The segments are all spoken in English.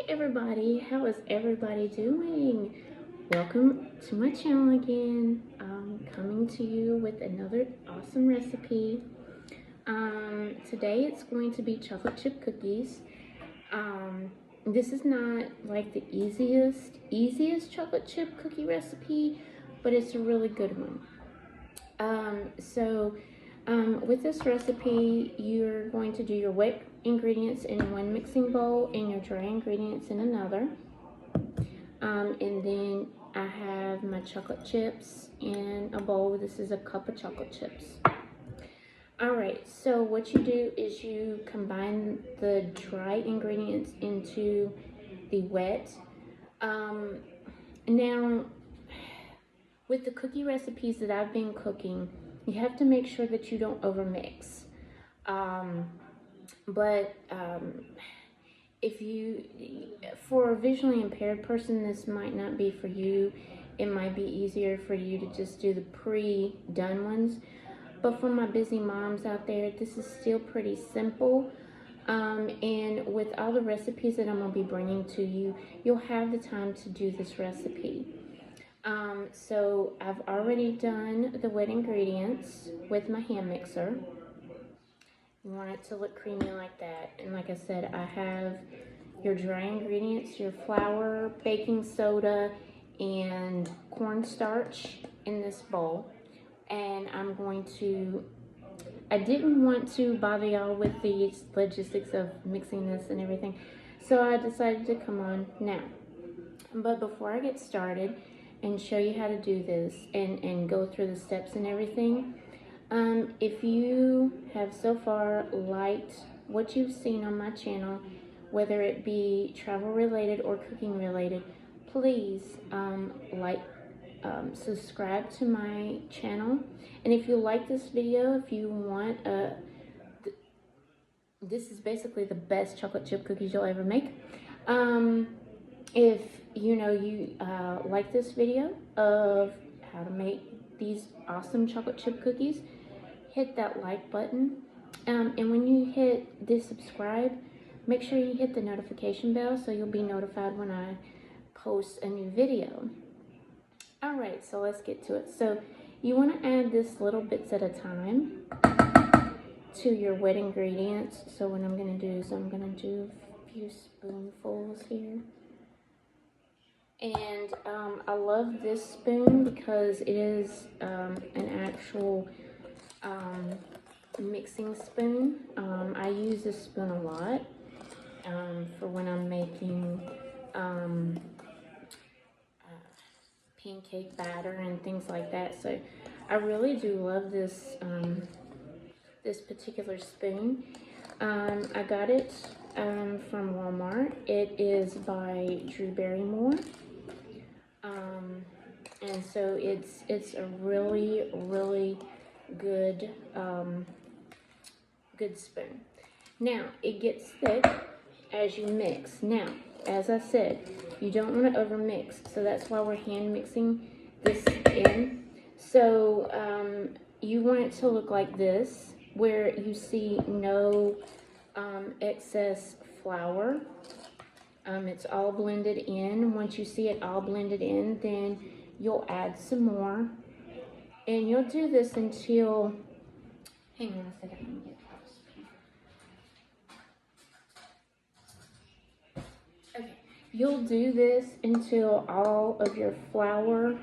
everybody, how is everybody doing? Welcome to my channel again. I'm coming to you with another awesome recipe. Today it's going to be chocolate chip cookies. This is not like the easiest chocolate chip cookie recipe, but it's a really good one. With this recipe, you're going to do your wet ingredients in one mixing bowl and your dry ingredients in another. And then I have my chocolate chips in a bowl. This is a cup of chocolate chips. Alright, so what you do is you combine the dry ingredients into the wet. Now, with the cookie recipes that I've been cooking, you have to make sure that you don't overmix. If you, for a visually impaired person, this might not be for you. It might be easier for you to just do the pre-done ones. But for my busy moms out there, this is still pretty simple. And with all the recipes that I'm going to be bringing to you, you'll have the time to do this recipe. So I've already done the wet ingredients with my hand mixer. You want it to look creamy like that. And like I said, I have your dry ingredients, your flour, baking soda, and cornstarch in this bowl. And I didn't want to bother y'all with the logistics of mixing this and everything, so I decided to come on now. But before I get started and show you how to do this and go through the steps and everything, if you have so far liked what you've seen on my channel, whether it be travel related or cooking related, please subscribe to my channel. And if you like this video, if you want this is basically the best chocolate chip cookies you'll ever make. If you like this video of how to make these awesome chocolate chip cookies, hit that like button. And when you hit this subscribe, make sure you hit the notification bell so you'll be notified when I post a new video. Alright, so let's get to it. So you want to add this little bits at a time to your wet ingredients. So what I'm going to do is I'm going to do a few spoonfuls here. And I love this spoon because it is an actual mixing spoon. I use this spoon a lot for when I'm making pancake batter and things like that. So I really do love this this particular spoon. I got it from Walmart. It is by Drew Barrymore. And so it's a really good good spoon. Now it gets thick as you mix. Now, as I said, you don't want to over mix, so that's why we're hand mixing this in. So you want it to look like this, where you see no excess flour. It's all blended in. Once you see it all blended in, then you'll add some more. And you'll do this until, hang on a second, let me get close. Okay, you'll do this until all of your flour,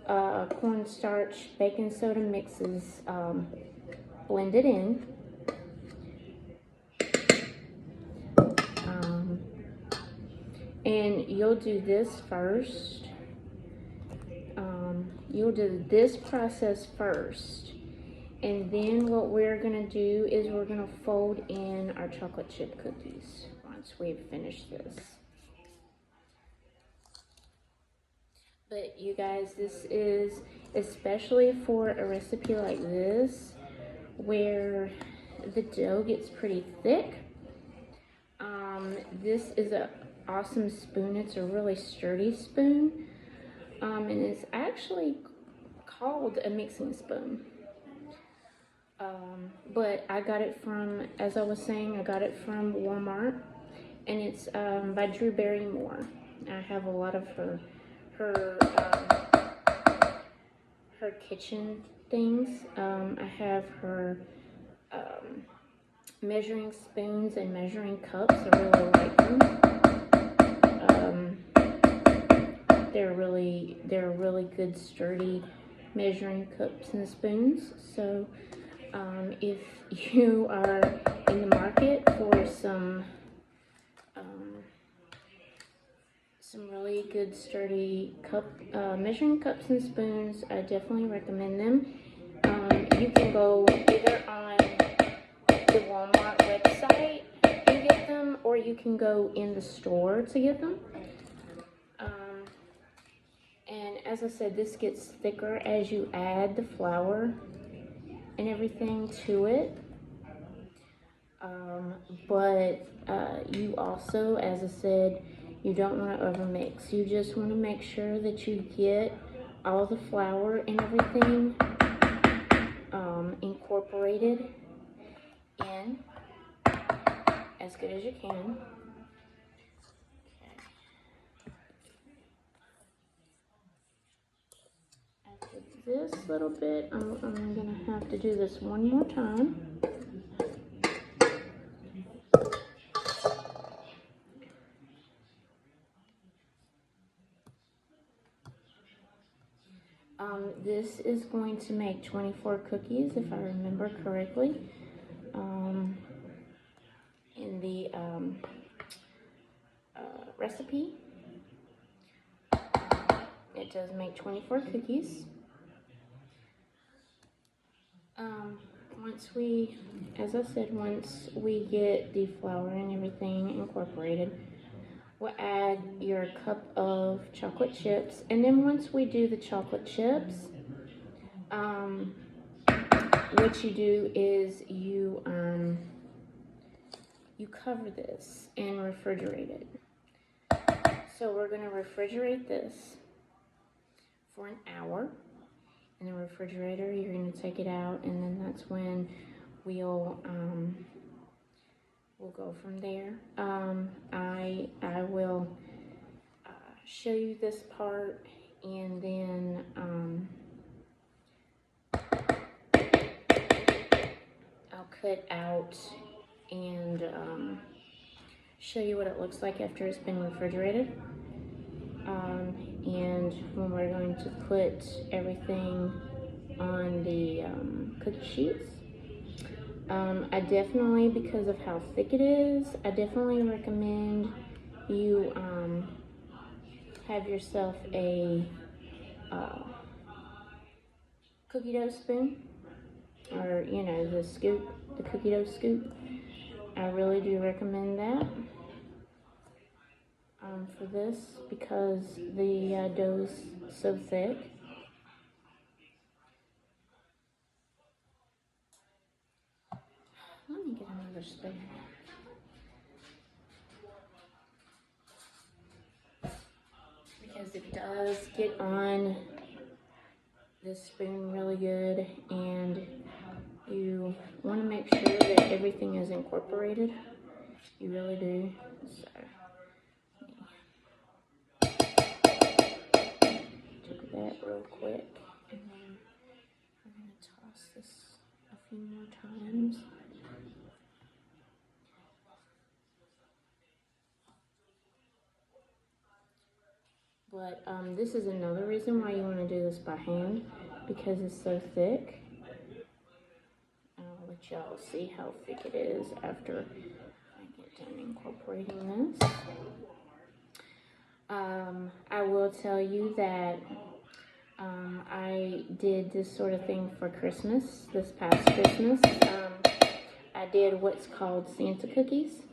cornstarch, baking soda mixes blended in. And you'll do this first. You'll do this process first. And then what we're going to do is we're going to fold in our chocolate chip cookies once we've finished this. But you guys, this is especially for a recipe like this where the dough gets pretty thick. This is an awesome spoon. It's a really sturdy spoon. And it's actually called a mixing spoon. But I got it from, as I was saying, I got it from Walmart. and it's by Drew Barrymore. I have a lot of her kitchen things. I have her measuring spoons and measuring cups. I really like them. They're really good, sturdy measuring cups and spoons. So if you are in the market for some really good, sturdy measuring cups and spoons, I definitely recommend them. You can go either on the Walmart website and get them, or you can go in the store to get them. And as I said, this gets thicker as you add the flour and everything to it. But you also, as I said, you don't want to overmix. You just want to make sure that you get all the flour and everything incorporated in as good as you can. After this little bit, I'm going to have to do this one more time. This is going to make 24 cookies, if I remember correctly. In the recipe, it does make 24 cookies. As I said, once we get the flour and everything incorporated, we'll add your cup of chocolate chips. And then once we do the chocolate chips, what you do is you cover this and refrigerate it. So we're going to refrigerate this for an hour. In the refrigerator, you're going to take it out, and then that's when we'll go from there. I will show you this part, and then I'll cut out and show you what it looks like after it's been refrigerated. And when we're going to put everything on the cookie sheets, I definitely, because of how thick it is, I definitely recommend you have yourself a cookie dough spoon, or the scoop, the cookie dough scoop. I really do recommend that for this, because the dough's so thick. Let me get another spoon. Because it does get on this spoon really good, and you want to make sure that everything is incorporated. You really do. So do that real quick, and then we're going to toss this a few more times. But this is another reason why you want to do this by hand, because it's so thick. I'll let y'all see how thick it is after I get done incorporating this. I will tell you that I did this sort of thing for Christmas, this past Christmas. I did what's called Santa cookies.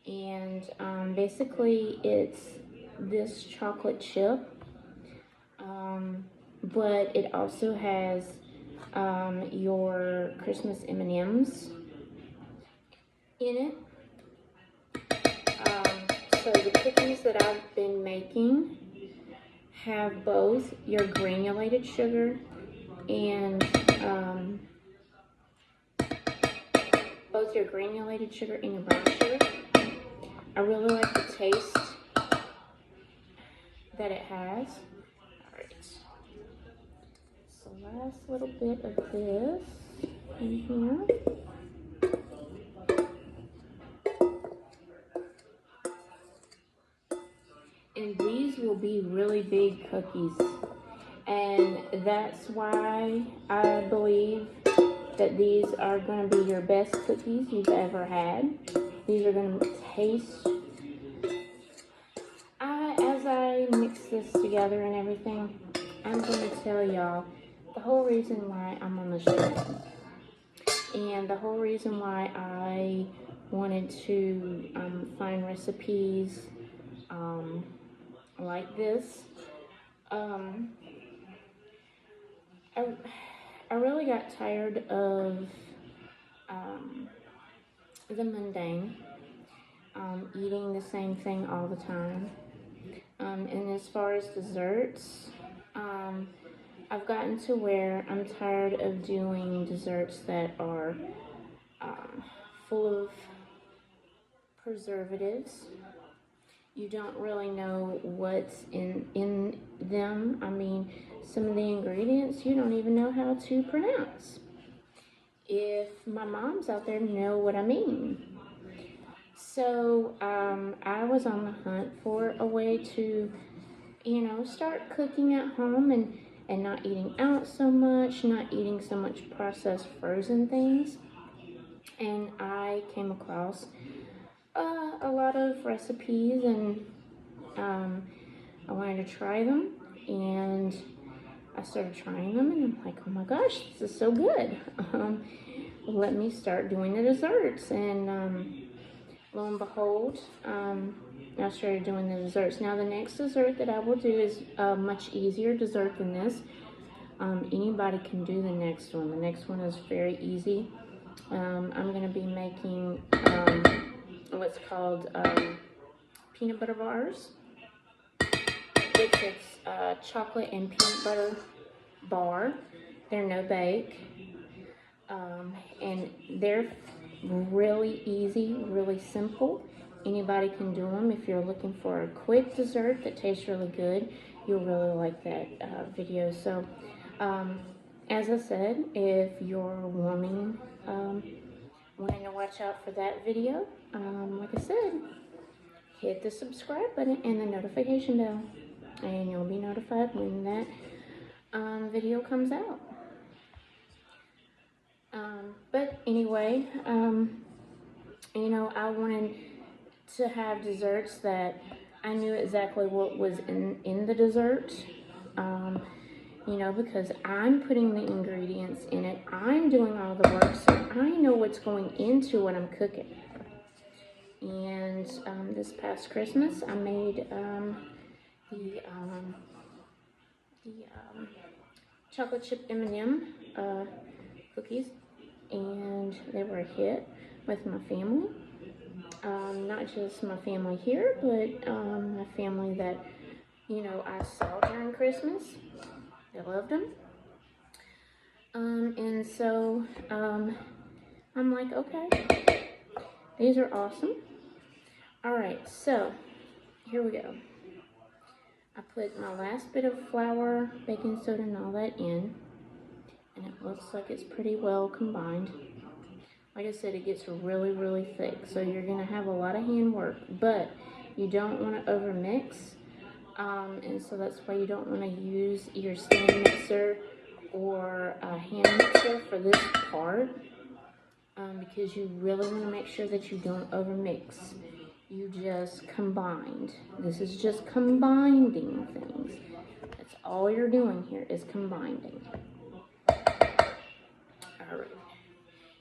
And basically it's this chocolate chip, but it also has your Christmas M&Ms in it. So the cookies that I've been making have both your granulated sugar and your brown sugar. I I really like the taste that it has. All right. So last little bit of this in here. And these will be really big cookies. And that's why I believe that these are going to be your best cookies you've ever had. These are going to taste, as I mix this together and everything, I'm going to tell y'all the whole reason why I'm on the show. And the whole reason why I wanted to find recipes like this. I really got tired of the mundane, eating the same thing all the time. And as far as desserts, I've gotten to where I'm tired of doing desserts that are full of preservatives. You don't really know what's in them. I mean, some of the ingredients you don't even know how to pronounce. If my moms out there know what I mean. So I was on the hunt for a way to, start cooking at home and not eating out so much, not eating so much processed frozen things. And I came across a lot of recipes, and I wanted to try them, and I started trying them, and I'm like, oh my gosh, this is so good. Let me start doing the desserts, and lo and behold, I started doing the desserts. Now the next dessert that I will do is a much easier dessert than this. Anybody can do the next one. The next one is very easy. I'm going to be making what's called peanut butter bars. It's chocolate and peanut butter bar. They're no bake. And they're really easy, really simple. Anybody can do them. If you're looking for a quick dessert that tastes really good, you'll really like that video. So, as I said, if you're wanting to watch out for that video, like I said, hit the subscribe button and the notification bell, and you'll be notified when that video comes out. But anyway, I wanted to have desserts that I knew exactly what was in the dessert, because I'm putting the ingredients in it. I'm doing all the work, so I know what's going into what I'm cooking. And this past Christmas, I made the chocolate chip M&M cookies, and they were a hit with my family. Not just my family here, but my family that, I saw during Christmas. They loved them. And so I'm like, okay, these are awesome. All right, so here we go. I put my last bit of flour, baking soda, and all that in, and it looks like it's pretty well combined. Like I said, it gets really, really thick, so you're going to have a lot of hand work, but you don't want to over mix, and so that's why you don't want to use your stand mixer or a hand mixer for this part, because you really want to make sure that you don't over mix. You just combined. This is just combining things. That's all you're doing here is combining. All right.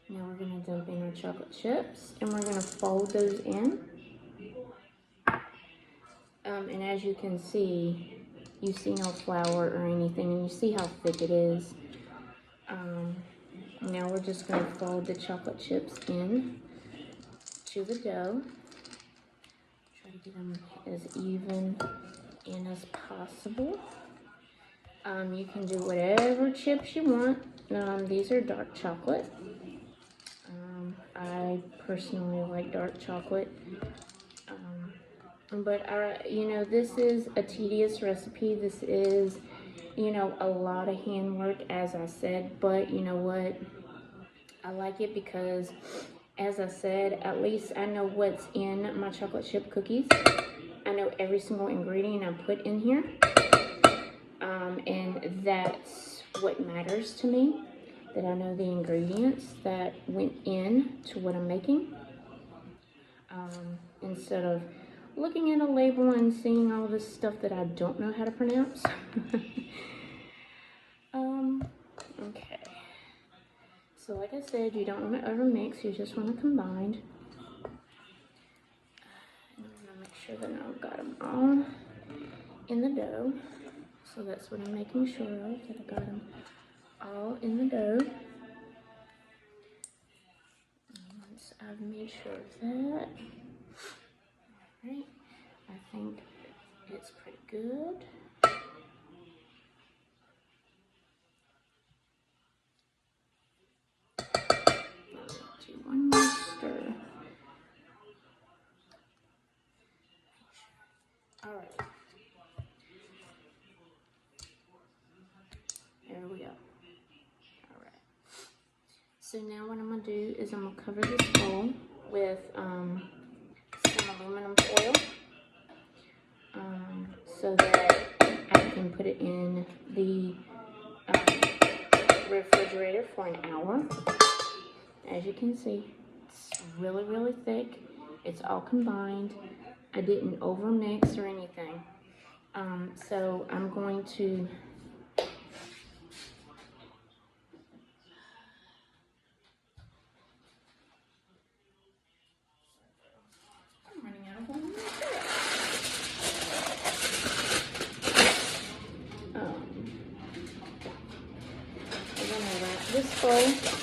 Now we're going to dump in our chocolate chips, and we're going to fold those in. And as you can see, you see no flour or anything, and you see how thick it is. Now we're just going to fold the chocolate chips in to the dough. Try to get them as even and as possible. You can do whatever chips you want. These are dark chocolate. I personally like dark chocolate. But you know, this is a tedious recipe. This is, you know, a lot of handwork, as I said. But you know what? I like it because, as I said, at least I know what's in my chocolate chip cookies. I know every single ingredient I put in here. And that's what matters to me, that I know the ingredients that went in to what I'm making. Instead of looking at a label and seeing all this stuff that I don't know how to pronounce. Okay. So like I said, you don't want to overmix, you just want to combine. And I'm going to make sure that I've got them all in the dough. So that's what I'm making sure of, that I got them all in the dough. And once I've made sure of that, alright, I think it's pretty good. Do one more stir. Alright. There we go. Alright. So now what I'm going to do is I'm going to cover this bowl with some aluminum foil so that I can put it in the refrigerator for an hour. As you can see, it's really, really thick. It's all combined. I didn't overmix or anything. So I'm going to this bowl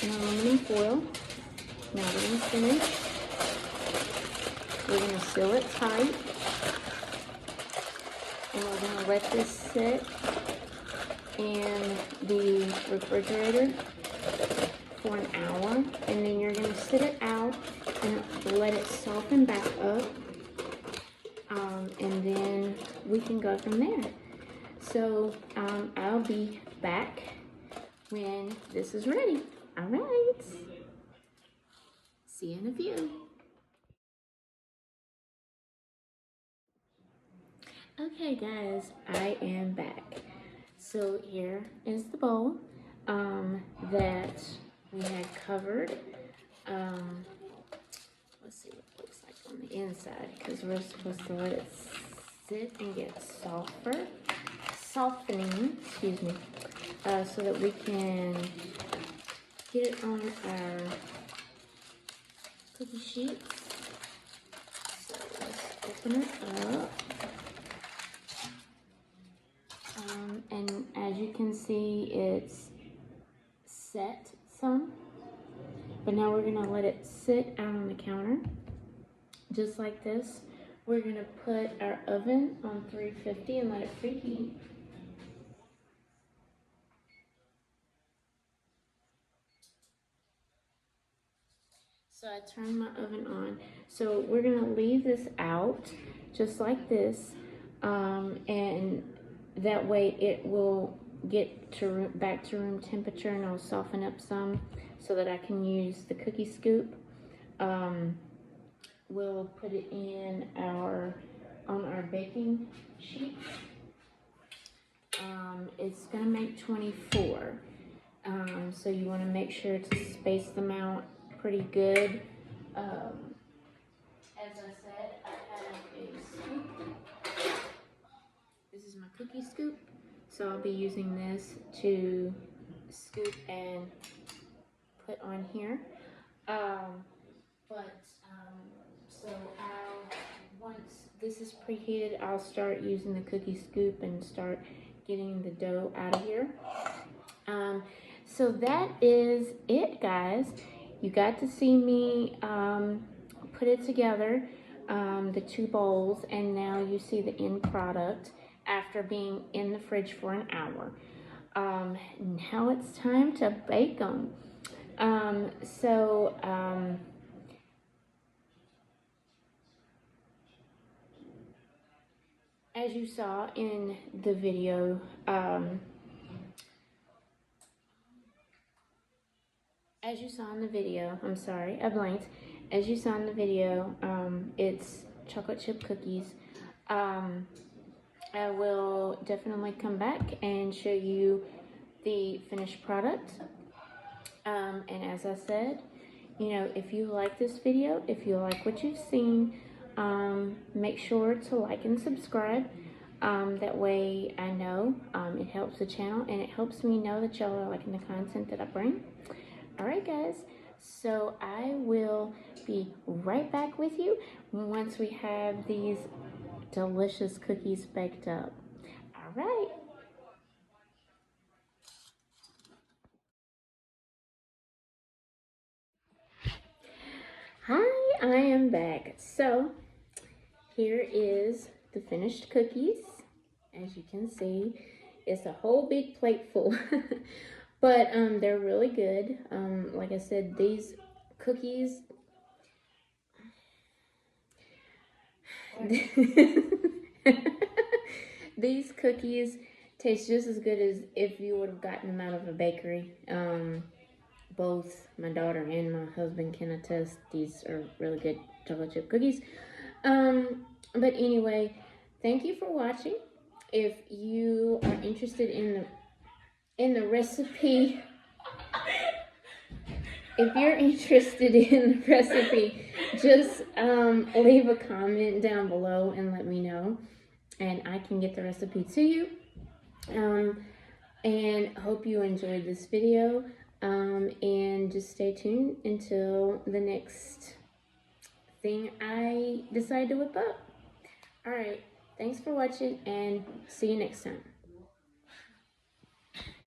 in aluminum foil. Now we're going to finish. We're going to seal it tight. And we're going to let this sit in the refrigerator for an hour. And then you're going to sit it out and let it soften back up. And then we can go from there. So I'll be back when this is ready. All right. See you in a few. Okay guys, I am back. So here is the bowl that we had covered. Let's see what it looks like on the inside, because we're supposed to let it sit and get softening, excuse me, so that we can get it on our cookie sheets. So let's open it up. And as you can see, it's set some. But now we're gonna let it sit out on the counter, just like this. We're gonna put our oven on 350 and let it preheat. So I turned my oven on. So we're gonna leave this out just like this, and that way it will get to back to room temperature, and it'll soften up some so that I can use the cookie scoop. We'll put it in on our baking sheet. It's gonna make 24. So you wanna make sure to space them out pretty good. As I said, I have a scoop. This is my cookie scoop. So I'll be using this to scoop and put on here. So once this is preheated, I'll start using the cookie scoop and start getting the dough out of here. So that is it, guys. You got to see me put it together, the two bowls, and now you see the end product after being in the fridge for an hour. Now it's time to bake them. as you saw in the video, I'm sorry, I blanked. As you saw in the video, it's chocolate chip cookies. I will definitely come back and show you the finished product. And as I said, you know, if you like this video, if you like what you've seen, make sure to like and subscribe. That way I know it helps the channel and it helps me know that y'all are liking the content that I bring. Alright guys, so I will be right back with you once we have these delicious cookies baked up. Alright. Hi, I am back. So here is the finished cookies. As you can see, it's a whole big plate full. But they're really good. Like I said, these cookies these cookies taste just as good as if you would have gotten them out of a bakery. Both my daughter and my husband can attest these are really good chocolate chip cookies. But anyway, thank you for watching. If you are interested in the recipe, if you're interested in the recipe, just leave a comment down below and let me know, and I can get the recipe to you. And hope you enjoyed this video. And just stay tuned until the next thing I decide to whip up. Alright, thanks for watching and see you next time.